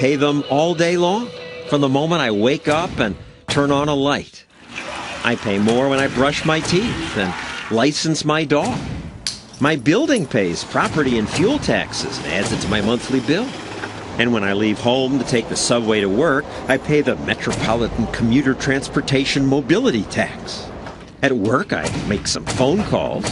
pay them all day long, from the moment I wake up and turn on a light. I pay more when I brush my teeth and license my dog. My building pays property and fuel taxes and adds it to my monthly bill. And when I leave home to take the subway to work, I pay the Metropolitan Commuter Transportation Mobility Tax. At work, I make some phone calls.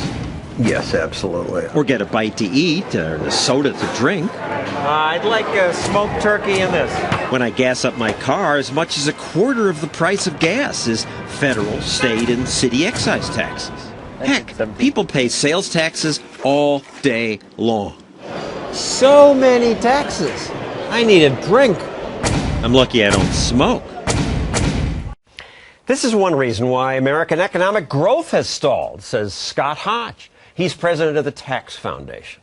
Yes, absolutely. Or get a bite to eat, or a soda to drink. I'd like a smoked turkey in this. When I gas up my car, as much as a quarter of the price of gas is federal, state, and city excise taxes. Heck, people pay sales taxes all day long. So many taxes. I need a drink. I'm lucky I don't smoke. This is one reason why American economic growth has stalled, says Scott Hodge. He's president of the Tax Foundation.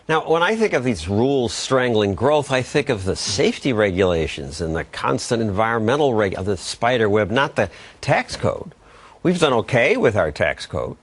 Now, when I think of these rules strangling growth, I think of the safety regulations and the constant environmental the spider web, not the tax code. We've done okay with our tax code.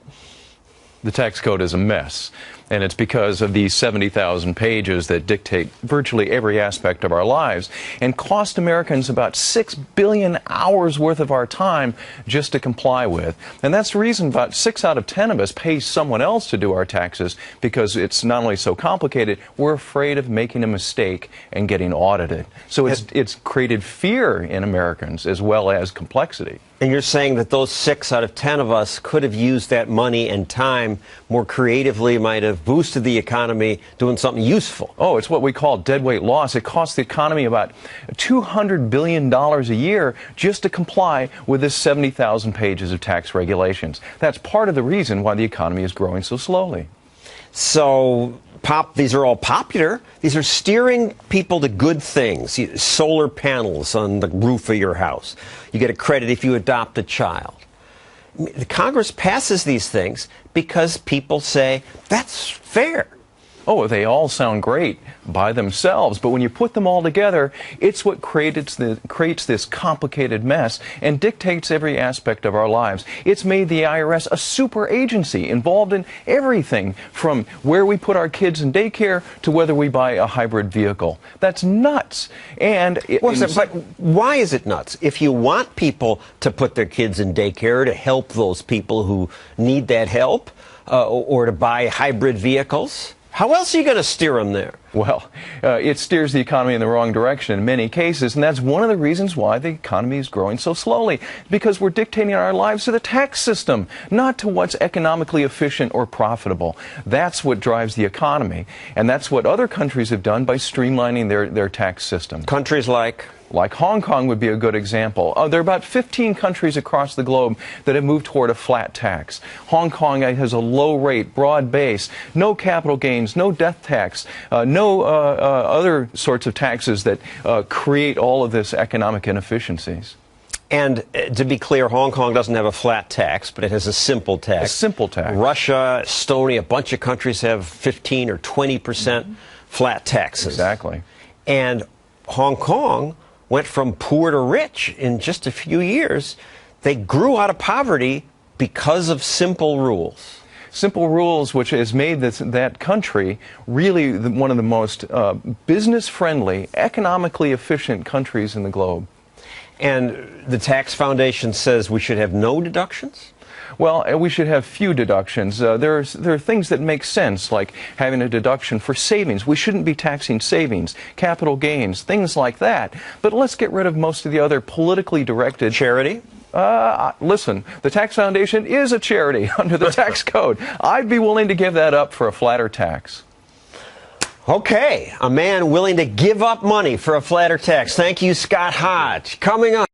The tax code is a mess, and it's because of these 70,000 pages that dictate virtually every aspect of our lives and cost Americans about 6 billion hours worth of our time just to comply with. And that's the reason about 6 out of 10 of us pay someone else to do our taxes, because it's not only so complicated, we're afraid of making a mistake and getting audited. So it's created fear in Americans as well as complexity. And you're saying that those 6 out of 10 of us could have used that money and time more creatively, might have boosted the economy, doing something useful. Oh, it's what we call deadweight loss. It costs the economy about $200 billion a year just to comply with this 70,000 pages of tax regulations. That's part of the reason why the economy is growing so slowly. So, these are all popular. These are steering people to good things. Solar panels on the roof of your house. You get a credit if you adopt a child. The Congress passes these things because people say, that's fair. Oh, they all sound great by themselves, but when you put them all together, it's what creates this complicated mess and dictates every aspect of our lives. It's made the IRS a super agency involved in everything from where we put our kids in daycare to whether we buy a hybrid vehicle. That's nuts. And but why is it nuts? If you want people to put their kids in daycare to help those people who need that help, or to buy hybrid vehicles, how else are you going to steer them there? Well, it steers the economy in the wrong direction in many cases, and that's one of the reasons why the economy is growing so slowly, because we're dictating our lives to the tax system, not to what's economically efficient or profitable. That's what drives the economy, and that's what other countries have done by streamlining their tax system. Countries like? Like Hong Kong would be a good example. There are about 15 countries across the globe that have moved toward a flat tax. Hong Kong has a low rate, broad base, no capital gains, no death tax, no other sorts of taxes that create all of this economic inefficiencies. And to be clear, Hong Kong doesn't have a flat tax, but it has a simple tax. A simple tax. Russia, Estonia, a bunch of countries have 15 or 20% flat taxes. Exactly. And Hong Kong went from poor to rich in just a few years. They grew out of poverty because of simple rules. Simple rules, which has made that country really one of the most business-friendly, economically efficient countries in the globe. And the Tax Foundation says we should have no deductions? Well, we should have few deductions. There are things that make sense, like having a deduction for savings. We shouldn't be taxing savings, capital gains, things like that. But let's get rid of most of the other politically directed... Charity? Listen, the Tax Foundation is a charity under the tax code. I'd be willing to give that up for a flatter tax. Okay, a man willing to give up money for a flatter tax. Thank you, Scott Hodge. Coming up.